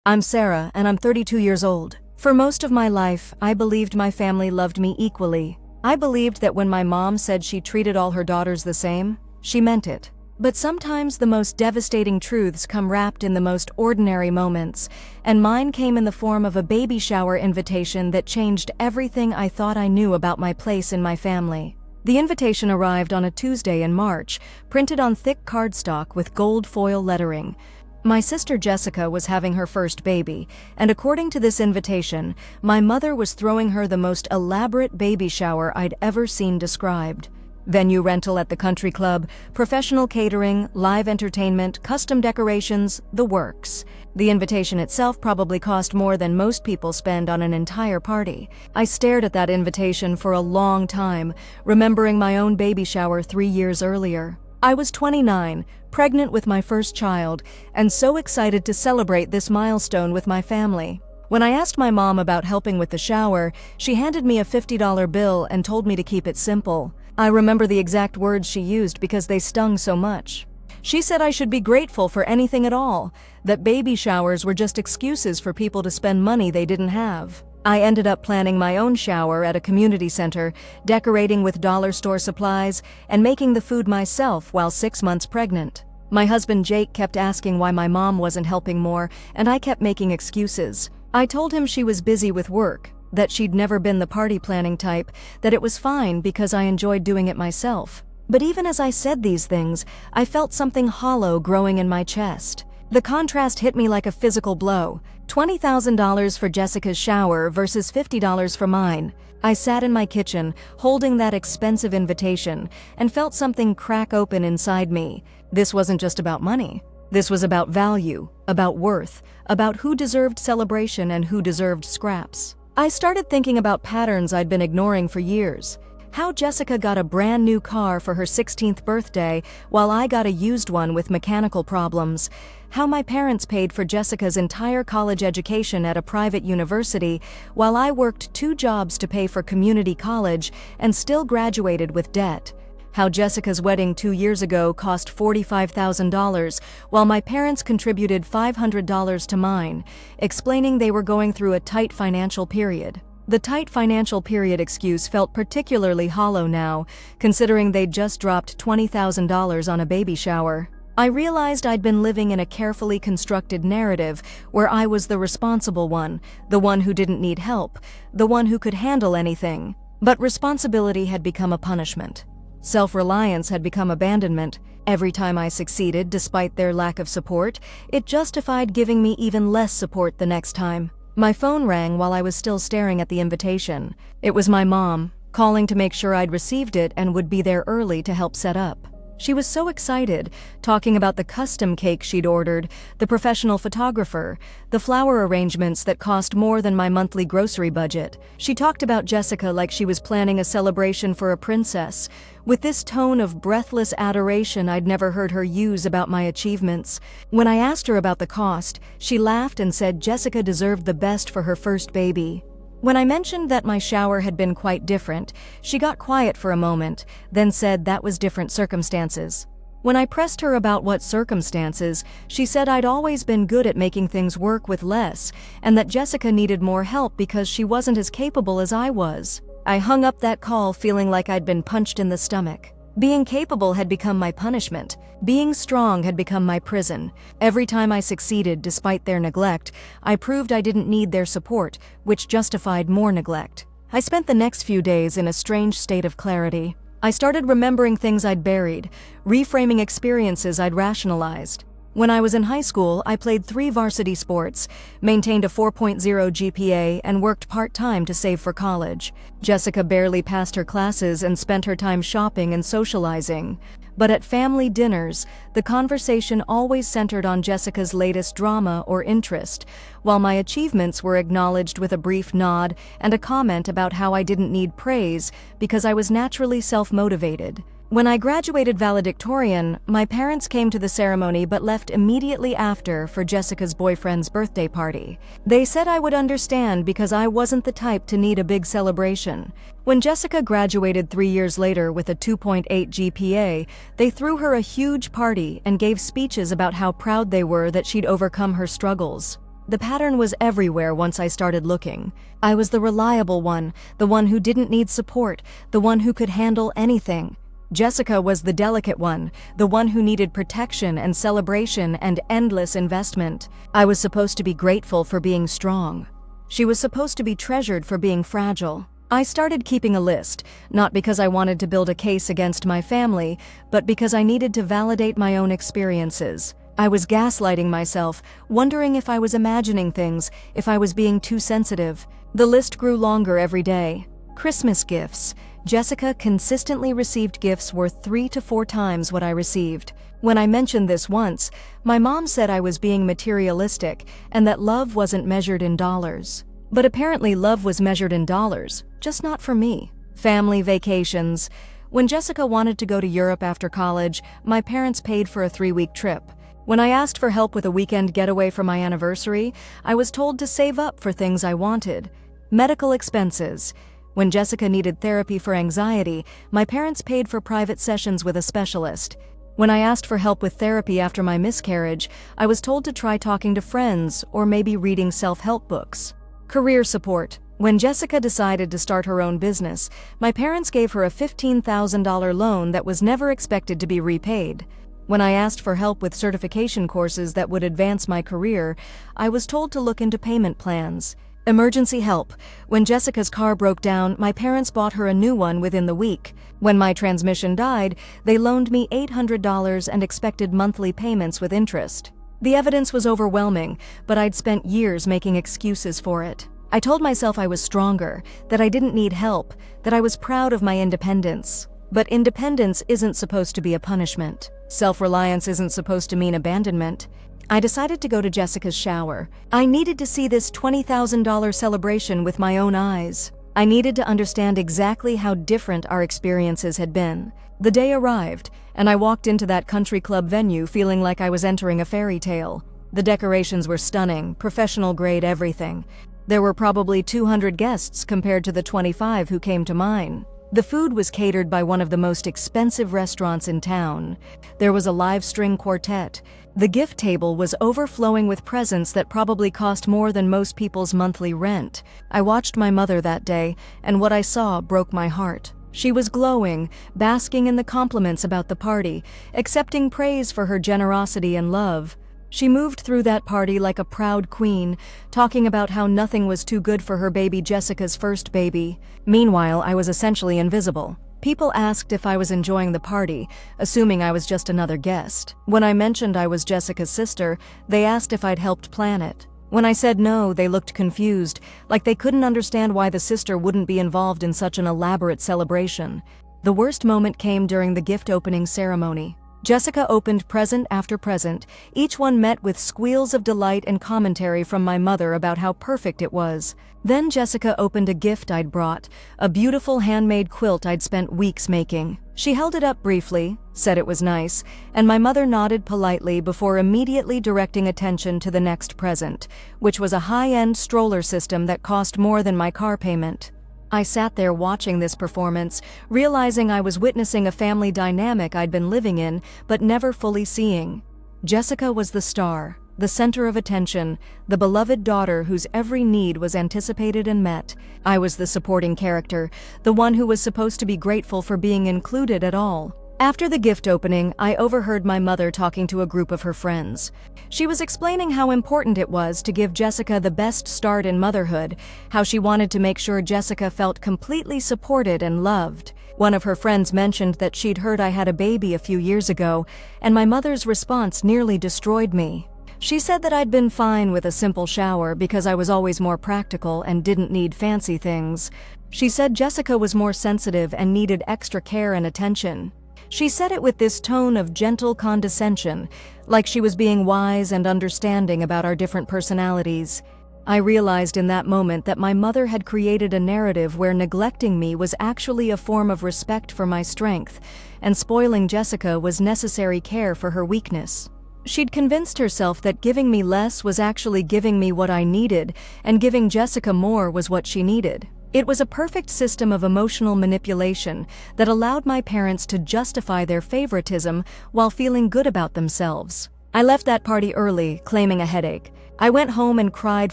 I'm Sarah, and I'm 32 years old. For most of my life, I believed my family loved me equally. I believed that when my mom said she treated all her daughters the same, she meant it. But sometimes the most devastating truths come wrapped in the most ordinary moments, and mine came in the form of a baby shower invitation that changed everything I thought I knew about my place in my family. The invitation arrived on a Tuesday in March, printed on thick cardstock with gold foil lettering. My sister Jessica was having her first baby, and according to this invitation, my mother was throwing her the most elaborate baby shower I'd ever seen described. Venue rental at the country club, professional catering, live entertainment, custom decorations, the works. The invitation itself probably cost more than most people spend on an entire party. I stared at that invitation for a long time, remembering my own baby shower 3 years earlier. I was 29, pregnant with my first child, and so excited to celebrate this milestone with my family. When I asked my mom about helping with the shower, she handed me a $50 bill and told me to keep it simple. I remember the exact words she used because they stung so much. She said I should be grateful for anything at all, that baby showers were just excuses for people to spend money they didn't have. I ended up planning my own shower at a community center, decorating with dollar store supplies, and making the food myself while 6 months pregnant. My husband Jake kept asking why my mom wasn't helping more, and I kept making excuses. I told him she was busy with work, that she'd never been the party planning type, that it was fine because I enjoyed doing it myself. But even as I said these things, I felt something hollow growing in my chest. The contrast hit me like a physical blow. $20,000 for Jessica's shower versus $50 for mine. I sat in my kitchen, holding that expensive invitation, and felt something crack open inside me. This wasn't just about money. This was about value, about worth, about who deserved celebration and who deserved scraps. I started thinking about patterns I'd been ignoring for years. How Jessica got a brand new car for her 16th birthday while I got a used one with mechanical problems. How my parents paid for Jessica's entire college education at a private university while I worked 2 jobs to pay for community college and still graduated with debt. How Jessica's wedding 2 years ago cost $45,000 while my parents contributed $500 to mine, explaining they were going through a tight financial period. The tight financial period excuse felt particularly hollow now, considering they'd just dropped $20,000 on a baby shower. I realized I'd been living in a carefully constructed narrative where I was the responsible one, the one who didn't need help, the one who could handle anything. But responsibility had become a punishment. Self-reliance had become abandonment. Every time I succeeded, despite their lack of support, it justified giving me even less support the next time. My phone rang while I was still staring at the invitation. It was my mom, calling to make sure I'd received it and would be there early to help set up. She was so excited, talking about the custom cake she'd ordered, the professional photographer, the flower arrangements that cost more than my monthly grocery budget. She talked about Jessica like she was planning a celebration for a princess, with this tone of breathless adoration I'd never heard her use about my achievements. When I asked her about the cost, she laughed and said Jessica deserved the best for her first baby. When I mentioned that my shower had been quite different, she got quiet for a moment, then said that was different circumstances. When I pressed her about what circumstances, she said I'd always been good at making things work with less, and that Jessica needed more help because she wasn't as capable as I was. I hung up that call feeling like I'd been punched in the stomach. Being capable had become my punishment. Being strong had become my prison. Every time I succeeded despite their neglect, I proved I didn't need their support, which justified more neglect. I spent the next few days in a strange state of clarity. I started remembering things I'd buried, reframing experiences I'd rationalized. When I was in high school, I played 3 varsity sports, maintained a 4.0 GPA, and worked part-time to save for college. Jessica barely passed her classes and spent her time shopping and socializing. But at family dinners, the conversation always centered on Jessica's latest drama or interest, while my achievements were acknowledged with a brief nod and a comment about how I didn't need praise because I was naturally self-motivated. When I graduated valedictorian, my parents came to the ceremony but left immediately after for Jessica's boyfriend's birthday party. They said I would understand because I wasn't the type to need a big celebration. When Jessica graduated 3 years later with a 2.8 GPA, they threw her a huge party and gave speeches about how proud they were that she'd overcome her struggles. The pattern was everywhere once I started looking. I was the reliable one, the one who didn't need support, the one who could handle anything. Jessica was the delicate one, the one who needed protection and celebration and endless investment. I was supposed to be grateful for being strong. She was supposed to be treasured for being fragile. I started keeping a list, not because I wanted to build a case against my family, but because I needed to validate my own experiences. I was gaslighting myself, wondering if I was imagining things, if I was being too sensitive. The list grew longer every day. Christmas gifts. Jessica consistently received gifts worth 3 to 4 times what I received. When I mentioned this once, my mom said I was being materialistic and that love wasn't measured in dollars. But apparently love was measured in dollars, just not for me. Family vacations. When Jessica wanted to go to Europe after college, my parents paid for a 3-week trip. When I asked for help with a weekend getaway for my anniversary, I was told to save up for things I wanted. Medical expenses. When Jessica needed therapy for anxiety, my parents paid for private sessions with a specialist. When I asked for help with therapy after my miscarriage, I was told to try talking to friends or maybe reading self-help books. Career support. When Jessica decided to start her own business, my parents gave her a $15,000 loan that was never expected to be repaid. When I asked for help with certification courses that would advance my career, I was told to look into payment plans. Emergency help. When Jessica's car broke down, my parents bought her a new one within the week. When my transmission died, they loaned me $800 and expected monthly payments with interest. The evidence was overwhelming, but I'd spent years making excuses for it. I told myself I was stronger, that I didn't need help, that I was proud of my independence. But independence isn't supposed to be a punishment. Self-reliance isn't supposed to mean abandonment. I decided to go to Jessica's shower. I needed to see this $20,000 celebration with my own eyes. I needed to understand exactly how different our experiences had been. The day arrived, and I walked into that country club venue feeling like I was entering a fairy tale. The decorations were stunning, professional-grade everything. There were probably 200 guests compared to the 25 who came to mine. The food was catered by one of the most expensive restaurants in town. There was a live string quartet. The gift table was overflowing with presents that probably cost more than most people's monthly rent. I watched my mother that day, and what I saw broke my heart. She was glowing, basking in the compliments about the party, accepting praise for her generosity and love. She moved through that party like a proud queen, talking about how nothing was too good for her baby Jessica's first baby. Meanwhile, I was essentially invisible. People asked if I was enjoying the party, assuming I was just another guest. When I mentioned I was Jessica's sister, they asked if I'd helped plan it. When I said no, they looked confused, like they couldn't understand why the sister wouldn't be involved in such an elaborate celebration. The worst moment came during the gift opening ceremony. Jessica opened present after present, each one met with squeals of delight and commentary from my mother about how perfect it was. Then Jessica opened a gift I'd brought, a beautiful handmade quilt I'd spent weeks making. She held it up briefly, said it was nice, and my mother nodded politely before immediately directing attention to the next present, which was a high-end stroller system that cost more than my car payment. I sat there watching this performance, realizing I was witnessing a family dynamic I'd been living in, but never fully seeing. Jessica was the star, the center of attention, the beloved daughter whose every need was anticipated and met. I was the supporting character, the one who was supposed to be grateful for being included at all. After the gift opening, I overheard my mother talking to a group of her friends. She was explaining how important it was to give Jessica the best start in motherhood, how she wanted to make sure Jessica felt completely supported and loved. One of her friends mentioned that she'd heard I had a baby a few years ago, and my mother's response nearly destroyed me. She said that I'd been fine with a simple shower because I was always more practical and didn't need fancy things. She said Jessica was more sensitive and needed extra care and attention. She said it with this tone of gentle condescension, like she was being wise and understanding about our different personalities. I realized in that moment that my mother had created a narrative where neglecting me was actually a form of respect for my strength, and spoiling Jessica was necessary care for her weakness. She'd convinced herself that giving me less was actually giving me what I needed, and giving Jessica more was what she needed. It was a perfect system of emotional manipulation that allowed my parents to justify their favoritism while feeling good about themselves. I left that party early, claiming a headache. I went home and cried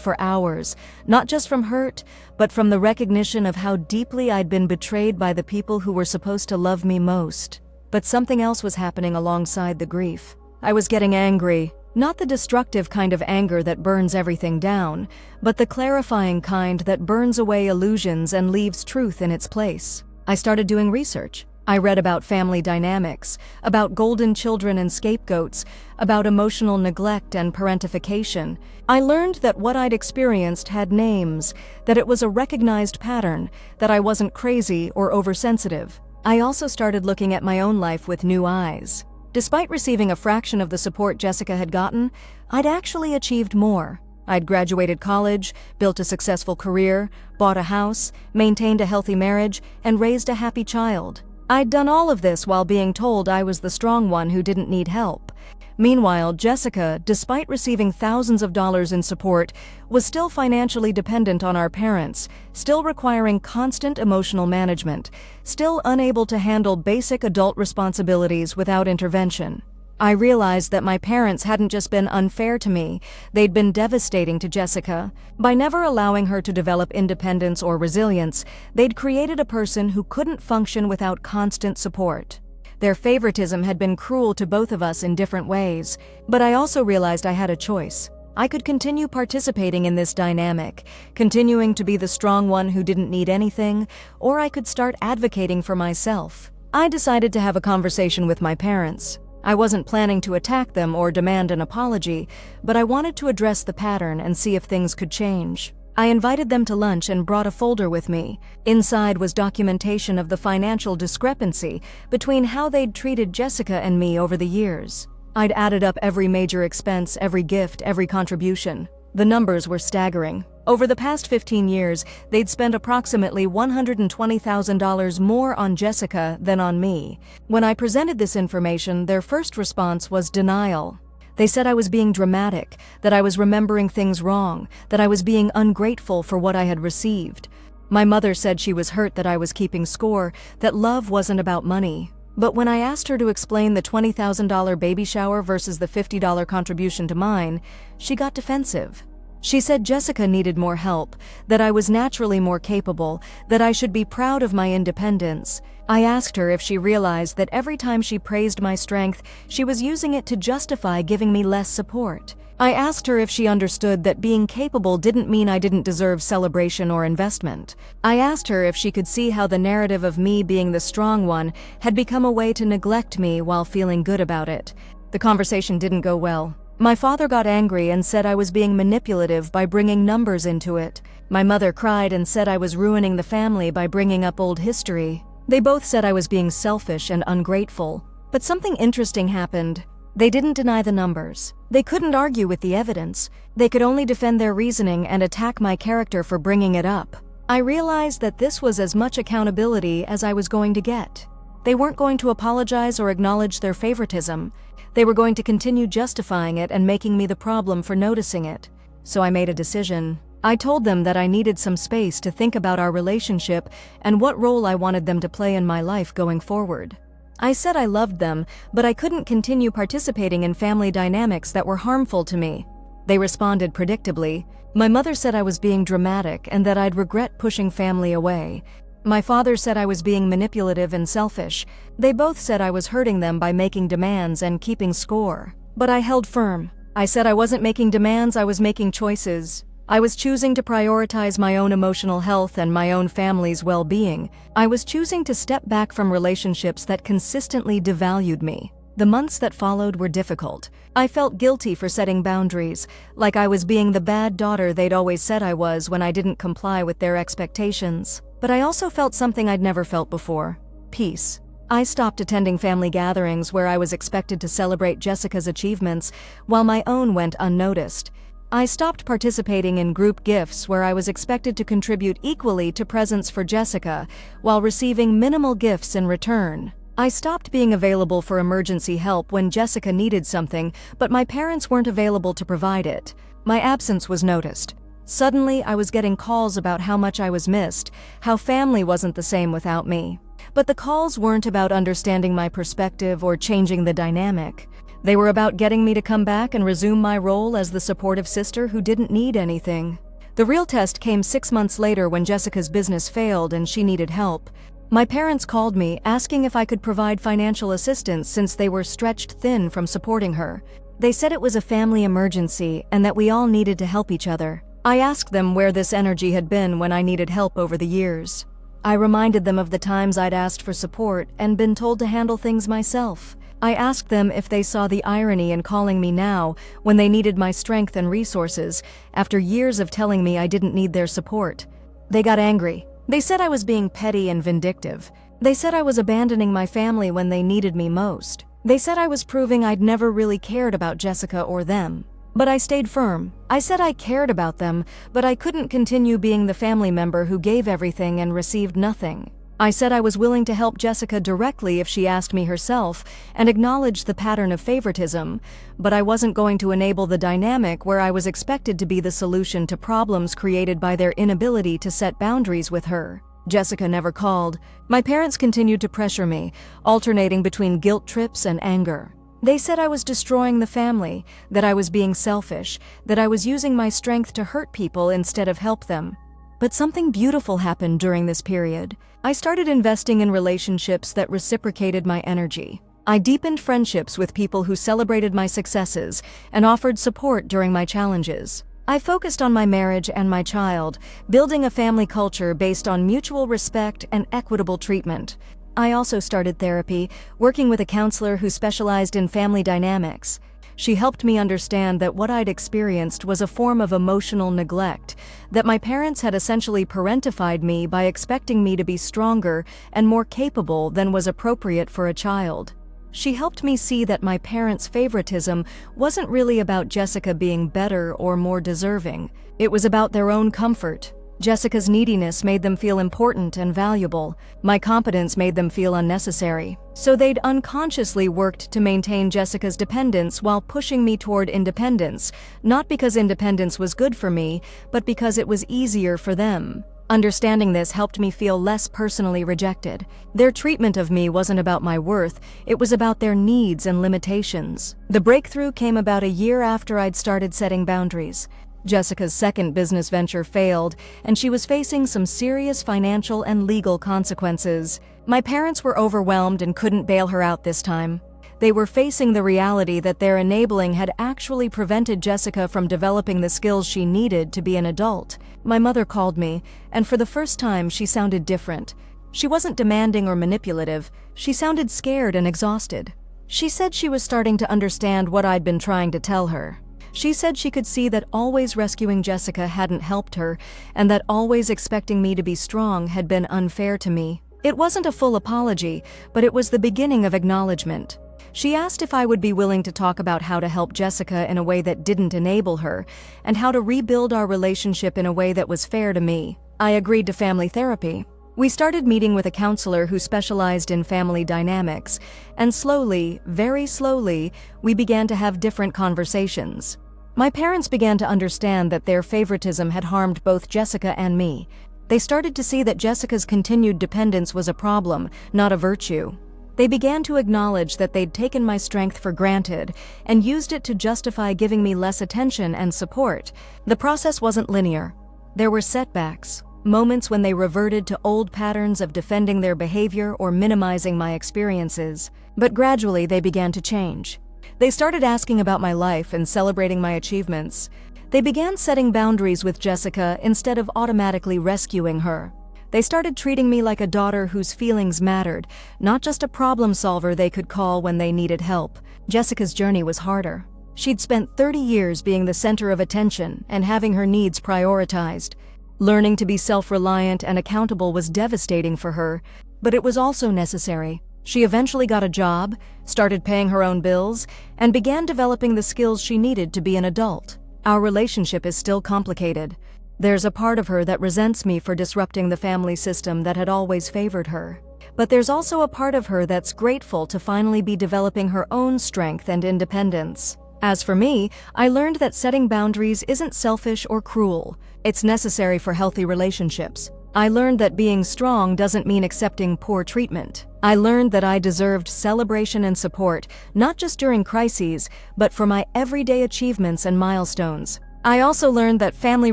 for hours, not just from hurt, but from the recognition of how deeply I'd been betrayed by the people who were supposed to love me most. But something else was happening alongside the grief. I was getting angry, not the destructive kind of anger that burns everything down, but the clarifying kind that burns away illusions and leaves truth in its place. I started doing research. I read about family dynamics, about golden children and scapegoats, about emotional neglect and parentification. I learned that what I'd experienced had names, that it was a recognized pattern, that I wasn't crazy or oversensitive. I also started looking at my own life with new eyes. Despite receiving a fraction of the support Jessica had gotten, I'd actually achieved more. I'd graduated college, built a successful career, bought a house, maintained a healthy marriage, and raised a happy child. I'd done all of this while being told I was the strong one who didn't need help. Meanwhile, Jessica, despite receiving thousands of dollars in support, was still financially dependent on our parents, still requiring constant emotional management, still unable to handle basic adult responsibilities without intervention. I realized that my parents hadn't just been unfair to me, they'd been devastating to Jessica. By never allowing her to develop independence or resilience, they'd created a person who couldn't function without constant support. Their favoritism had been cruel to both of us in different ways, but I also realized I had a choice. I could continue participating in this dynamic, continuing to be the strong one who didn't need anything, or I could start advocating for myself. I decided to have a conversation with my parents. I wasn't planning to attack them or demand an apology, but I wanted to address the pattern and see if things could change. I invited them to lunch and brought a folder with me. Inside was documentation of the financial discrepancy between how they'd treated Jessica and me over the years. I'd added up every major expense, every gift, every contribution. The numbers were staggering. Over the past 15 years, they'd spent approximately $120,000 more on Jessica than on me. When I presented this information, their first response was denial. They said I was being dramatic, that I was remembering things wrong, that I was being ungrateful for what I had received. My mother said she was hurt that I was keeping score, that love wasn't about money. But when I asked her to explain the $20,000 baby shower versus the $50 contribution to mine, she got defensive. She said Jessica needed more help, that I was naturally more capable, that I should be proud of my independence. I asked her if she realized that every time she praised my strength, she was using it to justify giving me less support. I asked her if she understood that being capable didn't mean I didn't deserve celebration or investment. I asked her if she could see how the narrative of me being the strong one had become a way to neglect me while feeling good about it. The conversation didn't go well. My father got angry and said I was being manipulative by bringing numbers into it. My mother cried and said I was ruining the family by bringing up old history. They both said I was being selfish and ungrateful. But something interesting happened. They didn't deny the numbers. They couldn't argue with the evidence. They could only defend their reasoning and attack my character for bringing it up. I realized that this was as much accountability as I was going to get. They weren't going to apologize or acknowledge their favoritism. They were going to continue justifying it and making me the problem for noticing it. So I made a decision. I told them that I needed some space to think about our relationship and what role I wanted them to play in my life going forward. I said I loved them, but I couldn't continue participating in family dynamics that were harmful to me. They responded predictably. My mother said I was being dramatic and that I'd regret pushing family away. My father said I was being manipulative and selfish. They both said I was hurting them by making demands and keeping score. But I held firm. I said I wasn't making demands, I was making choices. I was choosing to prioritize my own emotional health and my own family's well-being. I was choosing to step back from relationships that consistently devalued me. The months that followed were difficult. I felt guilty for setting boundaries, like I was being the bad daughter they'd always said I was when I didn't comply with their expectations. But I also felt something I'd never felt before: peace. I stopped attending family gatherings where I was expected to celebrate Jessica's achievements, while my own went unnoticed. I stopped participating in group gifts where I was expected to contribute equally to presents for Jessica, while receiving minimal gifts in return. I stopped being available for emergency help when Jessica needed something, but my parents weren't available to provide it. My absence was noticed. Suddenly, I was getting calls about how much I was missed, how family wasn't the same without me. But the calls weren't about understanding my perspective or changing the dynamic. They were about getting me to come back and resume my role as the supportive sister who didn't need anything. The real test came 6 months later when Jessica's business failed and she needed help. My parents called me asking if I could provide financial assistance since they were stretched thin from supporting her. They said it was a family emergency and that we all needed to help each other. I asked them where this energy had been when I needed help over the years. I reminded them of the times I'd asked for support and been told to handle things myself. I asked them if they saw the irony in calling me now when they needed my strength and resources after years of telling me I didn't need their support. They got angry. They said I was being petty and vindictive. They said I was abandoning my family when they needed me most. They said I was proving I'd never really cared about Jessica or them. But I stayed firm. I said I cared about them, but I couldn't continue being the family member who gave everything and received nothing. I said I was willing to help Jessica directly if she asked me herself and acknowledged the pattern of favoritism, but I wasn't going to enable the dynamic where I was expected to be the solution to problems created by their inability to set boundaries with her. Jessica never called. My parents continued to pressure me, alternating between guilt trips and anger. They said I was destroying the family, that I was being selfish, that I was using my strength to hurt people instead of help them. But something beautiful happened during this period. I started investing in relationships that reciprocated my energy. I deepened friendships with people who celebrated my successes and offered support during my challenges. I focused on my marriage and my child, building a family culture based on mutual respect and equitable treatment. I also started therapy, working with a counselor who specialized in family dynamics. She helped me understand that what I'd experienced was a form of emotional neglect, that my parents had essentially parentified me by expecting me to be stronger and more capable than was appropriate for a child. She helped me see that my parents' favoritism wasn't really about Jessica being better or more deserving. It was about their own comfort. Jessica's neediness made them feel important and valuable. My competence made them feel unnecessary. So they'd unconsciously worked to maintain Jessica's dependence while pushing me toward independence, not because independence was good for me, but because it was easier for them. Understanding this helped me feel less personally rejected. Their treatment of me wasn't about my worth, it was about their needs and limitations. The breakthrough came about a year after I'd started setting boundaries. Jessica's second business venture failed, and she was facing some serious financial and legal consequences. My parents were overwhelmed and couldn't bail her out this time. They were facing the reality that their enabling had actually prevented Jessica from developing the skills she needed to be an adult. My mother called me, and for the first time she sounded different. She wasn't demanding or manipulative, she sounded scared and exhausted. She said she was starting to understand what I'd been trying to tell her. She said she could see that always rescuing Jessica hadn't helped her, and that always expecting me to be strong had been unfair to me. It wasn't a full apology, but it was the beginning of acknowledgement. She asked if I would be willing to talk about how to help Jessica in a way that didn't enable her, and how to rebuild our relationship in a way that was fair to me. I agreed to family therapy. We started meeting with a counselor who specialized in family dynamics, and slowly, very slowly, we began to have different conversations. My parents began to understand that their favoritism had harmed both Jessica and me. They started to see that Jessica's continued dependence was a problem, not a virtue. They began to acknowledge that they'd taken my strength for granted and used it to justify giving me less attention and support. The process wasn't linear. There were setbacks, moments when they reverted to old patterns of defending their behavior or minimizing my experiences. But gradually they began to change. They started asking about my life and celebrating my achievements. They began setting boundaries with Jessica instead of automatically rescuing her. They started treating me like a daughter whose feelings mattered, not just a problem solver they could call when they needed help. Jessica's journey was harder. She'd spent 30 years being the center of attention and having her needs prioritized. Learning to be self-reliant and accountable was devastating for her, but it was also necessary. She eventually got a job, started paying her own bills, and began developing the skills she needed to be an adult. Our relationship is still complicated. There's a part of her that resents me for disrupting the family system that had always favored her. But there's also a part of her that's grateful to finally be developing her own strength and independence. As for me, I learned that setting boundaries isn't selfish or cruel. It's necessary for healthy relationships. I learned that being strong doesn't mean accepting poor treatment. I learned that I deserved celebration and support, not just during crises, but for my everyday achievements and milestones. I also learned that family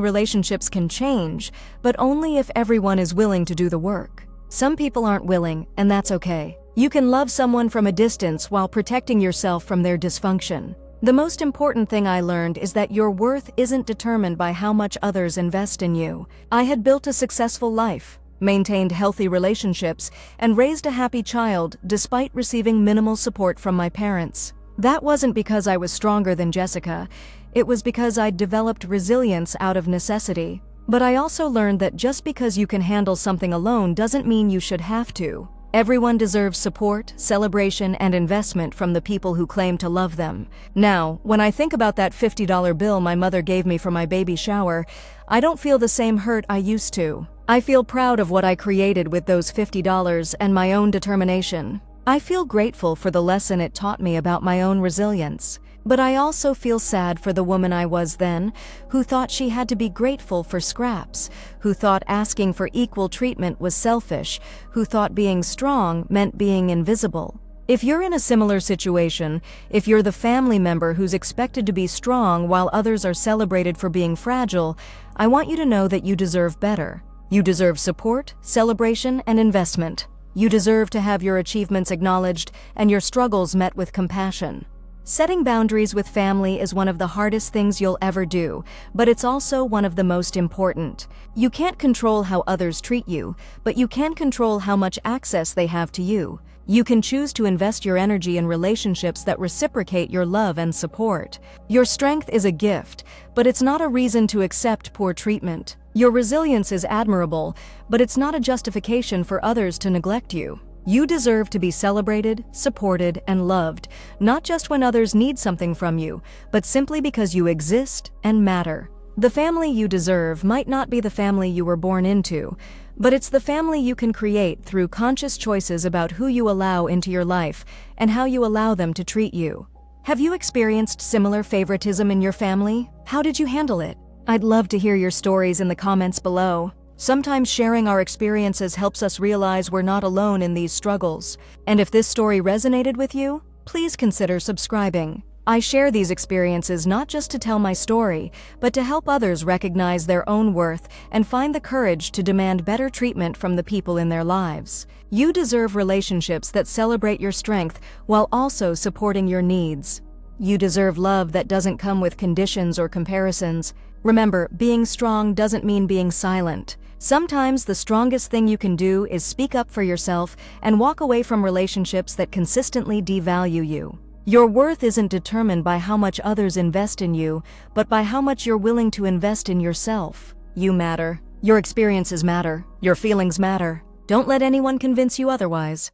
relationships can change, but only if everyone is willing to do the work. Some people aren't willing, and that's okay. You can love someone from a distance while protecting yourself from their dysfunction. The most important thing I learned is that your worth isn't determined by how much others invest in you. I had built a successful life, maintained healthy relationships, and raised a happy child despite receiving minimal support from my parents. That wasn't because I was stronger than Jessica. It was because I'd developed resilience out of necessity. But I also learned that just because you can handle something alone doesn't mean you should have to. Everyone deserves support, celebration, and investment from the people who claim to love them. Now, when I think about that $50 bill my mother gave me for my baby shower, I don't feel the same hurt I used to. I feel proud of what I created with those $50 and my own determination. I feel grateful for the lesson it taught me about my own resilience. But I also feel sad for the woman I was then, who thought she had to be grateful for scraps, who thought asking for equal treatment was selfish, who thought being strong meant being invisible. If you're in a similar situation, if you're the family member who's expected to be strong while others are celebrated for being fragile, I want you to know that you deserve better. You deserve support, celebration, and investment. You deserve to have your achievements acknowledged and your struggles met with compassion. Setting boundaries with family is one of the hardest things you'll ever do, but it's also one of the most important. You can't control how others treat you, but you can control how much access they have to you. You can choose to invest your energy in relationships that reciprocate your love and support. Your strength is a gift, but it's not a reason to accept poor treatment. Your resilience is admirable, but it's not a justification for others to neglect you. You deserve to be celebrated, supported, and loved, not just when others need something from you, but simply because you exist and matter. The family you deserve might not be the family you were born into, but it's the family you can create through conscious choices about who you allow into your life and how you allow them to treat you. Have you experienced similar favoritism in your family? How did you handle it? I'd love to hear your stories in the comments below. Sometimes sharing our experiences helps us realize we're not alone in these struggles. And if this story resonated with you, please consider subscribing. I share these experiences not just to tell my story, but to help others recognize their own worth and find the courage to demand better treatment from the people in their lives. You deserve relationships that celebrate your strength while also supporting your needs. You deserve love that doesn't come with conditions or comparisons. Remember, being strong doesn't mean being silent. Sometimes the strongest thing you can do is speak up for yourself and walk away from relationships that consistently devalue you. Your worth isn't determined by how much others invest in you, but by how much you're willing to invest in yourself. You matter. Your experiences matter. Your feelings matter. Don't let anyone convince you otherwise.